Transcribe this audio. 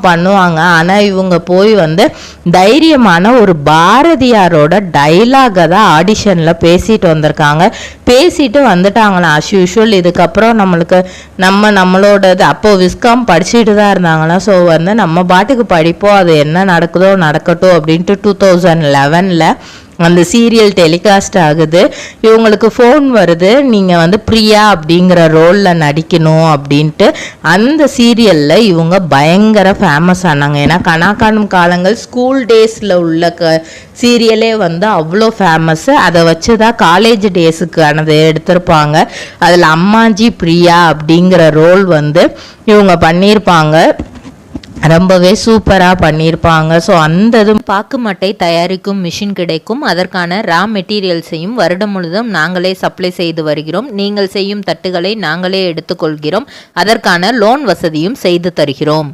பண்ணுவாங்க. ஆனால் இவங்க போய் வந்து தைரியமான ஒரு பாரதியாரோட டைலாகை தான் ஆடிஷனில் பேசிட்டு வந்திருக்காங்க. பேசிட்டு வந்துட்டாங்களா அஸ் யூஷுவல். இதுக்கப்புறம் நம்மளோடது அப்போது விஸ்காம் படிச்சுட்டு தான் இருந்தாங்களா. ஸோ வந்து நம்ம பாட்டுக்கு படிப்போம், அது என்ன நடக்குதோ நடக்கட்டும் அப்படின்ட்டு 2011 அந்த சீரியல் டெலிகாஸ்ட் ஆகுது. இவங்களுக்கு ஃபோன் வருது, நீங்கள் வந்து பிரியா அப்படிங்கிற ரோலில் நடிக்கணும் அப்படின்ட்டு. அந்த சீரியலில் இவங்க பயங்கர ஃபேமஸ் ஆனாங்க. ஏன்னா கனாக்காணும் காலங்கள் ஸ்கூல் டேஸில் உள்ள சீரியலே வந்து அவ்வளோ ஃபேமஸ்ஸு. அதை வச்சு தான் காலேஜ் டேஸுக்கானது எடுத்திருப்பாங்க. அதில் அம்மாஜி பிரியா அப்படிங்கிற ரோல் வந்து இவங்க பண்ணியிருப்பாங்க. ரொம்பவே சூப்பராக பண்ணியிருப்பாங்க. ஸோ அந்த பாக்கு மட்டை தயாரிக்கும் மிஷின் கிடைக்கும். அதற்கான ரா மெட்டீரியல்ஸையும் வருடம் முழுதும் நாங்களே சப்ளை செய்து வருகிறோம். நீங்கள் செய்யும் தட்டுகளை நாங்களே எடுத்துக்கொள்கிறோம். அதற்கான லோன் வசதியும் செய்து தருகிறோம்.